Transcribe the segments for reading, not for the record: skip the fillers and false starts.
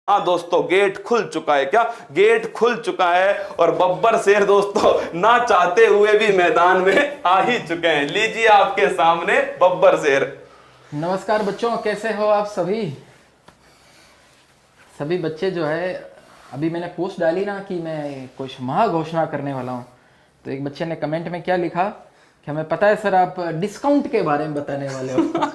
हाँ दोस्तों, गेट खुल चुका है। क्या गेट खुल चुका है? और बब्बर शेर दोस्तों ना चाहते हुए भी मैदान में आ ही चुके हैं। लीजिए आपके सामने बब्बर शेर। नमस्कार बच्चों, कैसे हो आप सभी बच्चे जो है। अभी मैंने पोस्ट डाली ना कि मैं कुछ महाघोषणा करने वाला हूँ, तो एक बच्चे ने कमेंट में क्या लिखा कि हमें पता है सर आप डिस्काउंट के बारे में बताने वाले हो।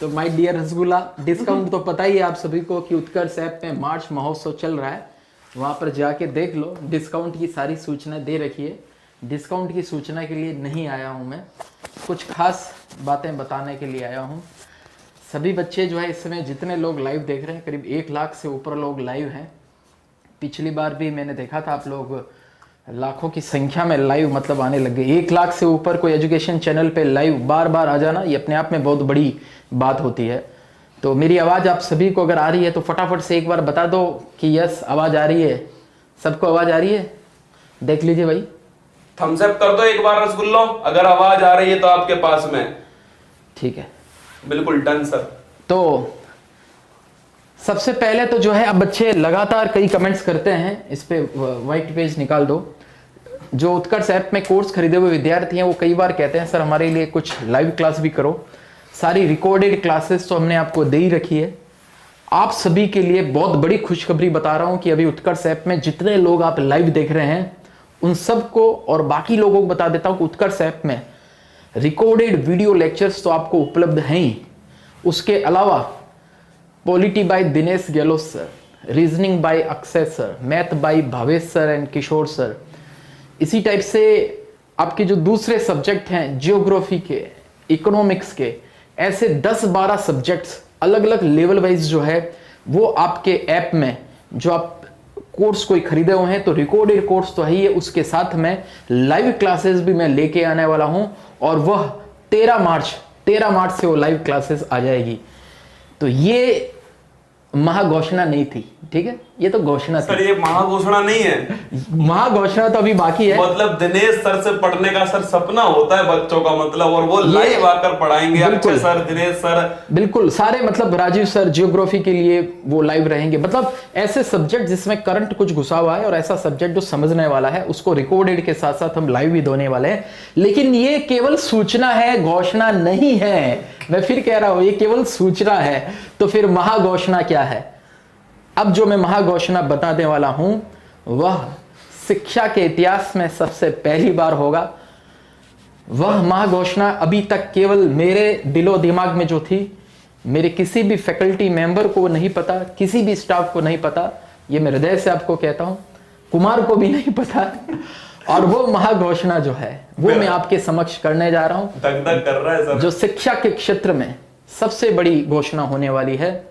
तो माय डियर रसगुल्ला, डिस्काउंट तो पता ही है आप सभी को कि उत्कर्ष ऐप में मार्च महोत्सव चल रहा है। वहाँ पर जाके देख लो, डिस्काउंट की सारी सूचना दे रखी है। डिस्काउंट की सूचना के लिए नहीं आया हूँ मैं, कुछ खास बातें बताने के लिए आया हूँ। सभी बच्चे जो है इस समय जितने लोग लाइव देख रहे हैं, करीब 1 लाख से ऊपर लोग लाइव हैं। पिछली बार भी मैंने देखा था आप लोग लाखों की संख्या में लाइव मतलब आने लग गए। 1 लाख से ऊपर कोई एजुकेशन चैनल पे लाइव बार बार आ जाना, ये अपने आप में बहुत बड़ी बात होती है। तो मेरी आवाज़ आप सभी को अगर आ रही है तो फटाफट से एक बार बता दो कि यस आवाज़ आ रही है। सबको आवाज़ आ रही है? देख लीजिए भाई, थम्स अप कर दो एक बार रसगुल्लो, अगर आवाज आ रही है तो आपके पास में। ठीक है, बिल्कुल डन सर। तो सबसे पहले तो जो है अब बच्चे लगातार कई कमेंट्स करते हैं, इस पे व्हाइट पेज निकाल दो। जो उत्कर्ष ऐप में कोर्स खरीदे हुए विद्यार्थी हैं वो कई बार कहते हैं सर हमारे लिए कुछ लाइव क्लास भी करो। सारी रिकॉर्डेड क्लासेस तो हमने आपको दे ही रखी है। आप सभी के लिए बहुत बड़ी खुशखबरी बता रहा हूं कि अभी उत्कर्ष ऐप में जितने लोग आप लाइव देख रहे हैं उन सबको और बाकी लोगों को बता देता हूं कि उत्कर्ष ऐप में रिकॉर्डेड वीडियो लेक्चर्स तो आपको उपलब्ध हैं ही। उसके अलावा polity by Dinesh Gehlot sir, reasoning by Akshay sir, math by Bhavesh sir and Kishore sir, इसी टाइप से आपके जो दूसरे सब्जेक्ट हैं जियोग्राफी के, इकोनॉमिक्स के, ऐसे 10-12 सब्जेक्ट्स अलग अलग लेवल वाइज जो है वो आपके ऐप में, जो आप कोर्स कोई खरीदे हुए हैं तो रिकॉर्डेड कोर्स तो है ही है, उसके साथ में लाइव क्लासेस भी मैं लेके आने वाला हूं। और वह 13 मार्च से वो लाइव क्लासेस आ जाएगी। तो ये महाघोषणा नहीं थी, ठीक है, ये तो घोषणा सर थी। ये महाघोषणा नहीं है, महाघोषणा तो अभी बाकी है। मतलब दिनेश सर से पढ़ने का सर सपना होता है बच्चों का, मतलब, और वो लाइव आकर पढ़ाएंगे। अच्छे सर, दिनेश सर, बिल्कुल सारे, मतलब राजीव सर जियोग्राफी के लिए वो लाइव रहेंगे। मतलब ऐसे सब्जेक्ट जिसमें करंट कुछ घुसा हुआ है और ऐसा सब्जेक्ट जो समझने वाला है उसको रिकॉर्डेड के साथ साथ हम लाइव भी देने वाले हैं। लेकिन ये केवल सूचना है, घोषणा नहीं है। मैं फिर कह रहा हूं ये केवल सूचना है। तो फिर महाघोषणा क्या है? अब जो मैं महाघोषणा बताने वाला हूं वह शिक्षा के इतिहास में सबसे पहली बार होगा। वह महाघोषणा अभी तक केवल मेरे दिलो दिमाग में जो थी, मेरे किसी भी फैकल्टी मेंबर को नहीं पता, किसी भी स्टाफ को नहीं पता। ये मैं हृदय से आपको कहता हूं, कुमार को भी नहीं पता। और वो महाघोषणा जो है वो मैं आपके समक्ष करने जा रहा हूं, दग दग कर रहा है सर। जो शिक्षा के क्षेत्र में सबसे बड़ी घोषणा होने वाली है।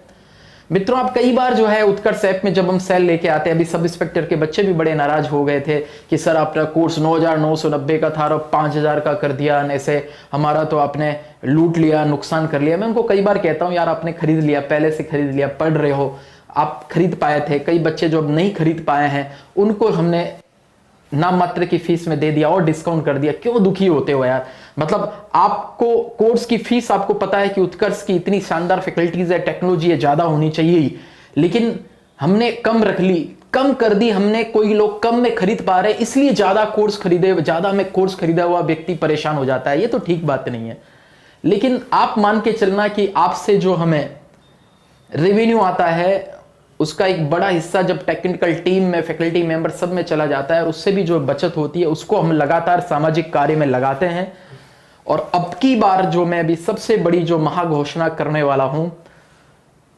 मित्रों, आप कई बार जो है उत्कर्ष ऐप में जब हम सेल लेके आते हैं, अभी सब इंस्पेक्टर के बच्चे भी बड़े नाराज हो गए थे कि सर आपका कोर्स 9,990 का था और 5,000 का कर दिया, ऐसे हमारा तो आपने लूट लिया, नुकसान कर लिया। मैं उनको कई बार कहता हूं यार आपने खरीद लिया, पहले से खरीद लिया, पढ़ रहे हो, आप खरीद पाए थे। कई बच्चे जो अब नहीं खरीद पाए हैं उनको हमने नाम मात्र की फीस में दे दिया और डिस्काउंट कर दिया। क्यों दुखी होते हो यार? मतलब आपको कोर्स की फीस, आपको पता है कि उत्कर्ष की इतनी शानदार फैकल्टीज है, टेक्नोलॉजी है, ज्यादा होनी चाहिए ही, लेकिन हमने कम रख ली, कम कर दी हमने। कोई लोग कम में खरीद पा रहे इसलिए ज्यादा कोर्स खरीदे, ज्यादा में कोर्स खरीदा हुआ व्यक्ति परेशान हो जाता है। ये तो ठीक बात नहीं है। लेकिन आप मान के चलना कि आपसे जो हमें रेवेन्यू आता है उसका एक बड़ा हिस्सा जब टेक्निकल टीम में, फैकल्टी मेंबर सब में चला जाता है और उससे भी जो बचत होती है उसको हम लगातार सामाजिक कार्य में लगाते हैं। और अब की बार जो मैं अभी सबसे बड़ी जो महाघोषणा करने वाला हूं,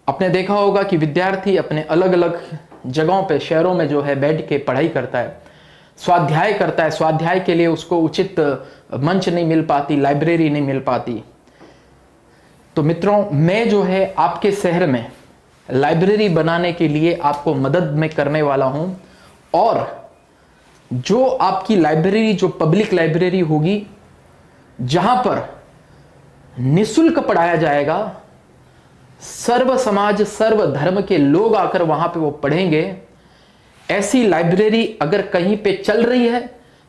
आपने देखा होगा कि विद्यार्थी अपने अलग अलग जगहों पे, शहरों में जो है बैठ के पढ़ाई करता है, स्वाध्याय करता है। स्वाध्याय के लिए उसको उचित मंच नहीं मिल पाती, लाइब्रेरी नहीं मिल पाती। तो मित्रों, मैं जो है आपके शहर में लाइब्रेरी बनाने के लिए आपको मदद में करने वाला हूं। और जो आपकी लाइब्रेरी, जो पब्लिक लाइब्रेरी होगी, जहां पर निःशुल्क पढ़ाया जाएगा, सर्व समाज, सर्व धर्म के लोग आकर वहां पे वो पढ़ेंगे, ऐसी लाइब्रेरी अगर कहीं पे चल रही है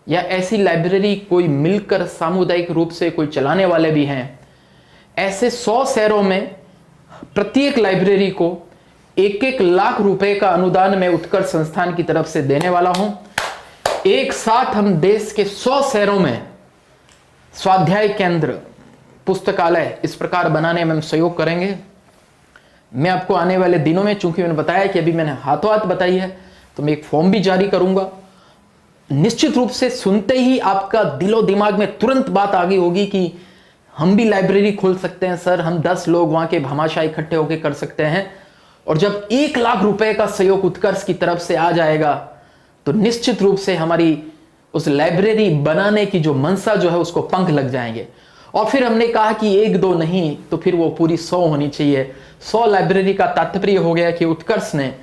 या ऐसी लाइब्रेरी कोई मिलकर सामुदायिक रूप से कोई चलाने वाले भी हैं, ऐसे 100 शहरों में प्रत्येक लाइब्रेरी को 1-1 लाख रुपए का अनुदान मैं उत्कर्ष संस्थान की तरफ से देने वाला हूं। एक साथ हम देश के 100 शहरों में स्वाध्याय केंद्र, पुस्तकालय इस प्रकार बनाने में हम सहयोग करेंगे। मैं आपको आने वाले दिनों में, चूंकि मैंने बताया कि अभी मैंने हाथों हाथ बताई है, तो मैं एक फॉर्म भी जारी करूंगा। निश्चित रूप से सुनते ही आपका दिलो दिमाग में तुरंत बात आ गई होगी कि हम भी लाइब्रेरी खोल सकते हैं सर, हम 10 लोग वहां के भामाशाह इकट्ठे होकर कर सकते हैं। और जब 1 लाख रुपए का सहयोग उत्कर्ष की तरफ से आ जाएगा तो निश्चित रूप से हमारी उस लाइब्रेरी बनाने की जो मनसा जो है उसको पंख लग जाएंगे। और फिर हमने कहा कि 1-2 नहीं तो फिर वो पूरी 100 होनी चाहिए। 100 लाइब्रेरी का तात्पर्य हो गया कि उत्कर्ष ने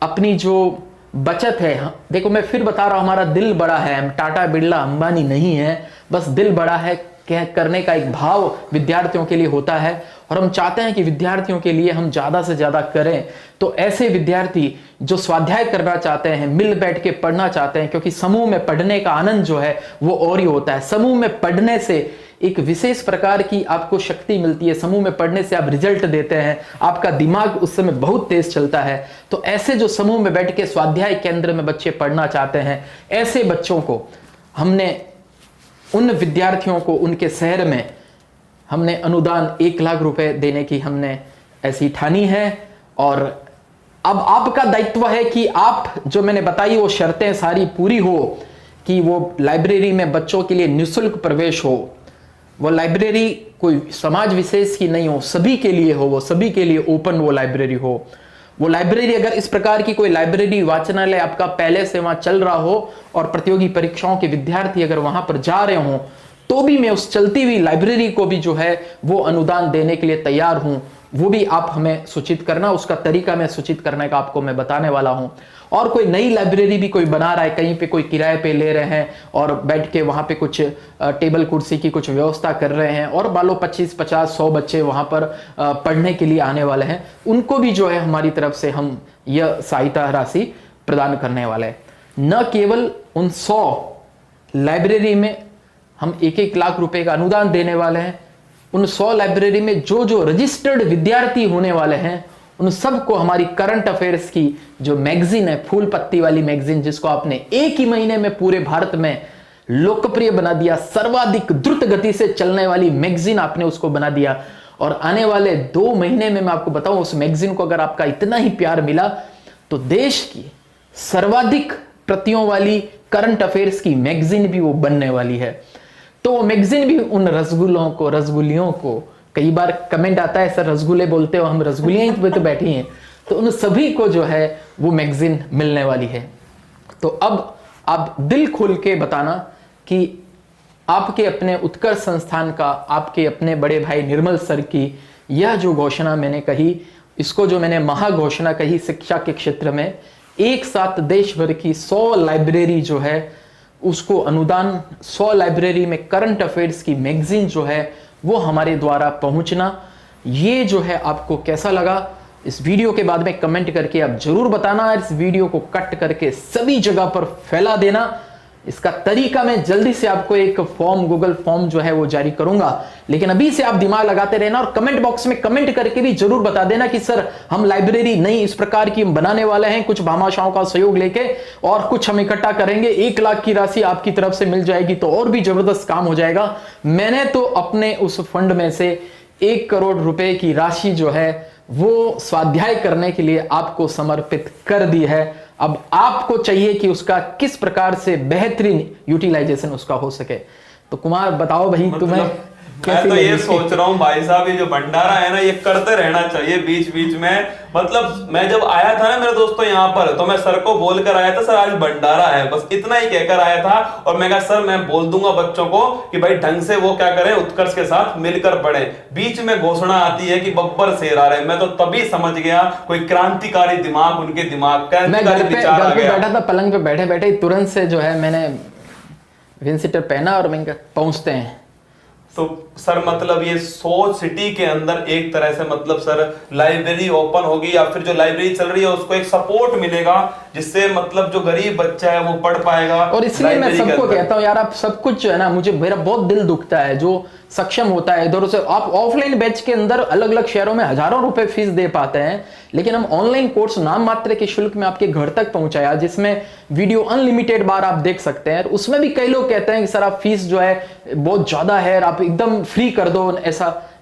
अपनी जो बचत है, देखो मैं फिर बता रहा हूं, हमारा दिल बड़ा है, हम टाटा बिरला अंबानी नहीं है, बस दिल बड़ा है करने का एक भाव विद्यार्थियों के लिए होता है और हम चाहते हैं कि विद्यार्थियों के लिए हम ज्यादा से ज्यादा करें। तो ऐसे विद्यार्थी जो स्वाध्याय करना चाहते हैं, मिल बैठ के पढ़ना चाहते हैं, क्योंकि समूह में पढ़ने का आनंद जो है वो और ही होता है। समूह में पढ़ने से एक विशेष प्रकार की आपको शक्ति मिलती है। समूह में पढ़ने से आप रिजल्ट देते हैं, आपका दिमाग उस समय बहुत तेज चलता है। तो ऐसे जो समूह में बैठ के स्वाध्याय केंद्र में बच्चे पढ़ना चाहते हैं, ऐसे बच्चों को हमने, उन विद्यार्थियों को उनके शहर में हमने अनुदान 1 लाख रुपए देने की हमने ऐसी ठानी है। और अब आपका दायित्व है कि आप जो मैंने बताई वो शर्तें सारी पूरी हो कि वो लाइब्रेरी में बच्चों के लिए निःशुल्क प्रवेश हो, वो लाइब्रेरी कोई समाज विशेष की नहीं हो, सभी के लिए हो, वो सभी के लिए ओपन वो लाइब्रेरी हो। वो लाइब्रेरी, अगर इस प्रकार की कोई लाइब्रेरी वाचनालय आपका पहले से वहां चल रहा हो और प्रतियोगी परीक्षाओं के विद्यार्थी अगर वहां पर जा रहे हो, तो भी मैं उस चलती हुई लाइब्रेरी को भी जो है वो अनुदान देने के लिए तैयार हूं। वो भी आप हमें सूचित करना, उसका तरीका मैं सूचित करने का आपको मैं बताने वाला हूं। और कोई नई लाइब्रेरी भी कोई बना रहा है, कहीं पे कोई किराए पे ले रहे हैं और बैठ के वहां पे कुछ टेबल कुर्सी की कुछ व्यवस्था कर रहे हैं और मान लो 25, 50, 100 बच्चे वहां पर पढ़ने के लिए आने वाले हैं, उनको भी जो है हमारी तरफ से हम यह सहायता राशि प्रदान करने वाले हैं। न केवल उन 100 लाइब्रेरी में हम 1-1 लाख रुपए का अनुदान देने वाले हैं, उन 100 लाइब्रेरी में जो जो रजिस्टर्ड विद्यार्थी होने वाले हैं उन सबको हमारी करंट अफेयर्स की जो मैगजीन है, फूल पत्ती वाली मैगजीन, जिसको आपने एक ही महीने में पूरे भारत में लोकप्रिय बना दिया, सर्वाधिक द्रुत गति से चलने वाली मैगजीन आपने उसको बना दिया। और आने वाले 2 महीने में मैं आपको बताऊं, उस मैगजीन को अगर आपका इतना ही प्यार मिला तो देश की सर्वाधिक प्रतियों वाली करंट अफेयर्स की मैगजीन भी वो बनने वाली है। तो वो मैगजीन भी उन रसगुल्लों को, रसगुल्लियों को, कई बार कमेंट आता है सर रसगुल्ले बोलते हो, हम रसगुल्लियां ही तो बैठी हैं, तो उन सभी को जो है वो मैगजीन मिलने वाली है। तो अब आप दिल खोल के बताना कि आपके अपने उत्कर्ष संस्थान का, आपके अपने बड़े भाई निर्मल सर की यह जो घोषणा मैंने कही, इसको जो मैंने महाघोषणा कही शिक्षा के क्षेत्र में, एक साथ देश भर की 100 लाइब्रेरी जो है उसको अनुदान, 100 लाइब्रेरी में करंट अफेयर्स की मैगजीन जो है वो हमारे द्वारा पहुंचना, ये जो है आपको कैसा लगा इस वीडियो के बाद में कमेंट करके आप जरूर बताना। इस वीडियो को कट करके सभी जगह पर फैला देना। इसका तरीका मैं जल्दी से आपको एक फॉर्म, गूगल फॉर्म जो है वो जारी करूंगा, लेकिन अभी से आप दिमाग लगाते रहना और कमेंट बॉक्स में कमेंट करके भी जरूर बता देना कि सर हम लाइब्रेरी नई इस प्रकार की बनाने वाले हैं, कुछ भामाशाहों का सहयोग लेके और कुछ हम इकट्ठा करेंगे, 1 लाख की राशि आपकी तरफ से मिल जाएगी तो और भी जबरदस्त काम हो जाएगा। मैंने तो अपने उस फंड में से 1 करोड़ रुपए की राशि जो है वो स्वाध्याय करने के लिए आपको समर्पित कर दी है। अब आपको चाहिए कि उसका किस प्रकार से बेहतरीन यूटिलाइजेशन उसका हो सके। तो कुमार बताओ भाई, तुम्हें मैं तो ये सोच रहा हूँ भाई साहब, ये जो भंडारा है ना ये करते रहना चाहिए बीच बीच में। मतलब मैं जब आया था ना मेरे दोस्तों यहाँ पर, तो मैं सर को बोल कर आया था सर आज भंडारा है, बस इतना ही कहकर आया था। और मैं कहा सर मैं बोल दूंगा बच्चों को कि भाई ढंग से वो क्या करें, उत्कर्ष के साथ मिलकर पढ़े। बीच में घोषणा आती है कि बब्बर शेर आ रहे हैं, मैं तो तभी समझ गया कोई क्रांतिकारी दिमाग उनके दिमाग, क्रांतिकारी विचार आ गया। बैठा था पलंग पे बैठे बैठे तुरंत से जो है मैंने विंसिटर पहना और मैंने कहा पहुंचते हैं। तो सर मतलब ये 100 सिटी के अंदर एक तरह से मतलब सर लाइब्रेरी ओपन होगी, या फिर जो लाइब्रेरी चल रही है उसको एक सपोर्ट मिलेगा, जिससे मतलब जो गरीब बच्चा है वो पढ़ पाएगा। और इसलिए मैं सबको कहता हूँ यार, आप सब कुछ जो है ना, मुझे मेरा बहुत दिल दुखता है जो सक्षम होता है इधर से। आप ऑफलाइन बैच के अंदर अलग अलग शहरों में हजारों रुपए फीस दे पाते हैं, लेकिन हम ऑनलाइन कोर्स नाम मात्र के शुल्क में आपके घर तक पहुंचाया, जिसमें वीडियो अनलिमिटेड बार आप देख सकते हैं। उसमें भी कई लोग कहते हैं कि सर आप फीस जो है बहुत ज्यादा है, आप एकदम फ्री कर दो।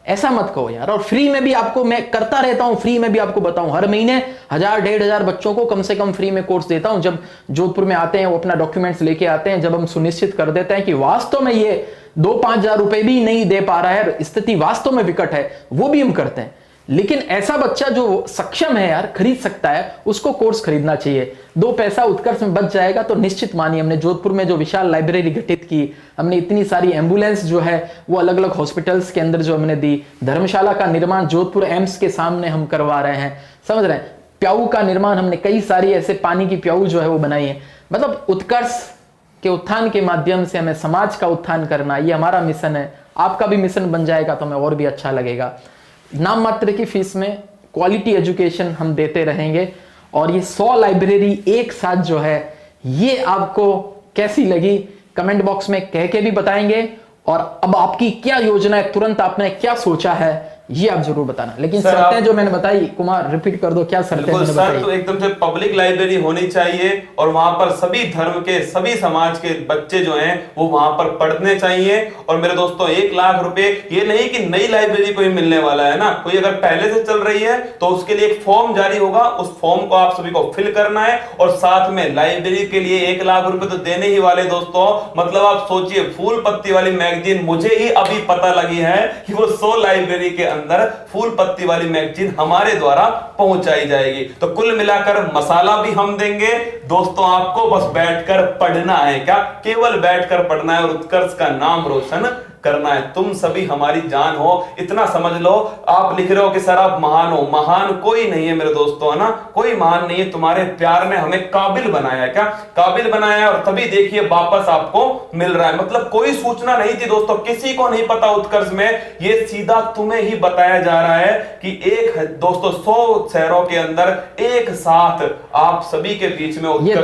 ऐसा मत कहो यार। और फ्री में भी आपको मैं करता रहता हूं, फ्री में भी आपको बताऊं, हर महीने 1000-1500 बच्चों को कम से कम फ्री में कोर्स देता हूं। जब जोधपुर में आते हैं वो अपना डॉक्यूमेंट्स लेके आते हैं, जब हम सुनिश्चित कर देते हैं कि वास्तव में ये 2-5 हजार रुपए भी नहीं दे पा रहा है, स्थिति वास्तव में विकट है, वो भी हम करते हैं। लेकिन ऐसा बच्चा जो सक्षम है यार, खरीद सकता है, उसको कोर्स खरीदना चाहिए। 2 पैसा उत्कर्ष में बच जाएगा तो निश्चित मानिए, हमने जोधपुर में जो विशाल लाइब्रेरी गठित की, हमने इतनी सारी एम्बुलेंस जो है वो अलग अलग हॉस्पिटल्स के अंदर जो हमने दी, धर्मशाला का निर्माण जोधपुर एम्स के सामने हम करवा रहे हैं, समझ रहे हैं। प्याऊ का निर्माण हमने कई सारी ऐसे पानी की प्याऊ जो है वो बनाई है। मतलब उत्कर्ष के उत्थान के माध्यम से हमें समाज का उत्थान करना, ये हमारा मिशन है। आपका भी मिशन बन जाएगा तो हमें और भी अच्छा लगेगा। नाम मात्र की फीस में क्वालिटी एजुकेशन हम देते रहेंगे। और ये 100 लाइब्रेरी एक साथ जो है, ये आपको कैसी लगी कमेंट बॉक्स में कह के भी बताएंगे। और अब आपकी क्या योजना है, तुरंत आपने क्या सोचा है, ये आप जरूर बताना। लेकिन शर्तें जो मैंने बताई, कुमार रिपीट कर दो, क्या शर्तें मैंने बताई? तो एकदम से पब्लिक लाइब्रेरी होनी चाहिए और वहां पर सभी धर्म के, सभी समाज के बच्चे जो हैं वो वहां पर पढ़ने चाहिए। और मेरे दोस्तों 1 लाख रुपए ये नहीं कि नई लाइब्रेरी को ही मिलने वाला है ना, कोई अगर पहले से चल रही है तो उसके लिए एक फॉर्म जारी होगा, उस फॉर्म को आप सभी को फिल करना है। और साथ में लाइब्रेरी के लिए 1 लाख रुपए तो देने ही वाले दोस्तों। मतलब आप सोचिए, फूल पत्ती वाली मैगजीन मुझे ही अभी पता लगी है कि वो 100 लाइब्रेरी के अंदर फूल पत्ती वाली मैगजीन हमारे द्वारा पहुंचाई जाएगी। तो कुल मिलाकर मसाला भी हम देंगे दोस्तों, आपको बस बैठकर पढ़ना है। क्या केवल बैठकर पढ़ना है और उत्कर्ष का नाम रोशन करना है। तुम सभी हमारी जान हो, इतना समझ लो। आप लिख रहे हो कि सर आप महान हो, महान कोई नहीं है मेरे दोस्तों, है ना, कोई महान नहीं है। तुम्हारे प्यार ने हमें काबिल बनाया है, क्या काबिल बनाया है। और तभी देखिए वापस आपको मिल रहा है। मतलब कोई सूचना नहीं थी दोस्तों, किसी को नहीं पता उत्कर्ष में, ये सीधा तुम्हें ही बताया जा रहा है कि एक दोस्तों 100 शहरों के अंदर एक साथ आप सभी के बीच में ये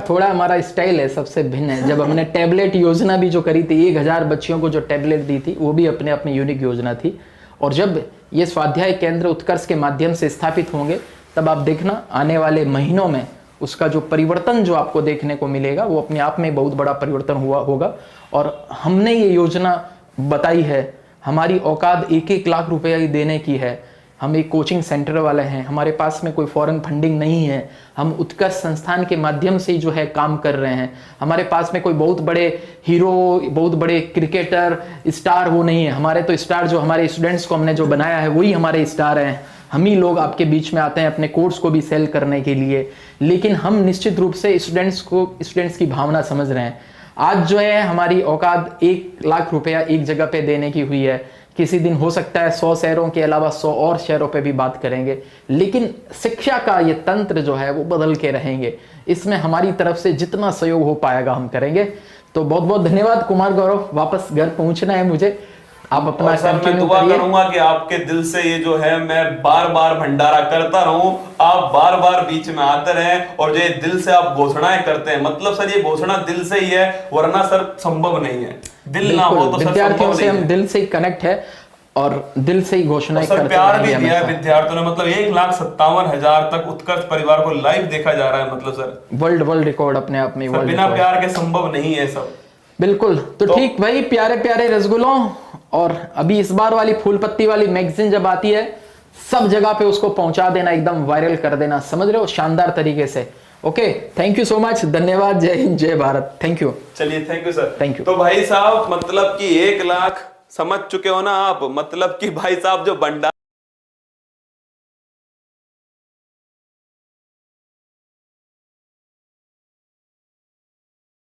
थोड़ा हमारा स्टाइल है, सबसे भिन्न है। जब हमने टैबलेट योजना भी जो करी थी, 1000 बच्चियों को जो टैबलेट दी थी, वो भी अपने अपने यूनिक योजना थी। और जब ये स्वाध्याय केंद्र उत्कर्ष के माध्यम से स्थापित होंगे, तब आप देखना आने वाले महीनों में उसका जो परिवर्तन जो आपको देखने को मिलेगा, वो अपने आप में बहुत बड़ा परिवर्तन हुआ होगा। और हमने ये योजना बताई है, हमारी औकात 1-1 लाख रुपया ही देने की है। हम एक कोचिंग सेंटर वाले हैं, हमारे पास में कोई फॉरेन फंडिंग नहीं है। हम उत्कर्ष संस्थान के माध्यम से ही जो है काम कर रहे हैं। हमारे पास में कोई बहुत बड़े हीरो, बहुत बड़े क्रिकेटर स्टार वो नहीं है। हमारे तो स्टार जो हमारे स्टूडेंट्स को हमने जो बनाया है, वही हमारे स्टार हैं। हम ही लोग आपके बीच में आते हैं अपने कोर्स को भी सेल करने के लिए। लेकिन हम निश्चित रूप से स्टूडेंट्स की भावना समझ रहे हैं। आज जो है हमारी औकात 1 लाख रुपया एक जगह पे देने की हुई है। किसी दिन हो सकता है 100 शहरों के अलावा 100 और शहरों पे भी बात करेंगे। लेकिन शिक्षा का ये तंत्र जो है वो बदल के रहेंगे। इसमें हमारी तरफ से जितना सहयोग हो पाएगा हम करेंगे। तो बहुत बहुत धन्यवाद कुमार गौरव, वापस घर पहुंचना है मुझे। आप अपना मैं दुआ करूंगा कि आपके दिल से ये जो है मैं बार बार भंडारा करता रहूं, आप बार बार बीच में आते रहें। और जो दिल से आप घोषणाएं करते हैं, मतलब सर ये घोषणा दिल से ही है, वरना सर संभव नहीं है। दिल ना हो तो विद्यार्थियों से हम दिल से कनेक्ट है और दिल से ही घोषणाएं करते हैं। प्यार भी दिया है विद्यार्थियों ने। मतलब 1,57,000 तक उत्कर्ष परिवार को लाइव देखा जा रहा है। मतलब सर वर्ल्ड रिकॉर्ड अपने आप में, बिना प्यार के संभव नहीं है सब। बिल्कुल। तो ठीक भाई, प्यारे प्यारे रसगुल्लों, और अभी इस बार वाली फूल पत्ती वाली मैगजीन जब आती है, सब जगह पे उसको पहुंचा देना, एकदम वायरल कर देना, समझ रहे हो, शानदार तरीके से। Okay, thank you so much, धन्यवाद, जय हिंद जय भारत, थैंक यू। चलिए, thank you sir, thank you. तो भाई साहब मतलब कि 1 लाख समझ चुके हो ना आप। मतलब कि भाई साहब जो भंडार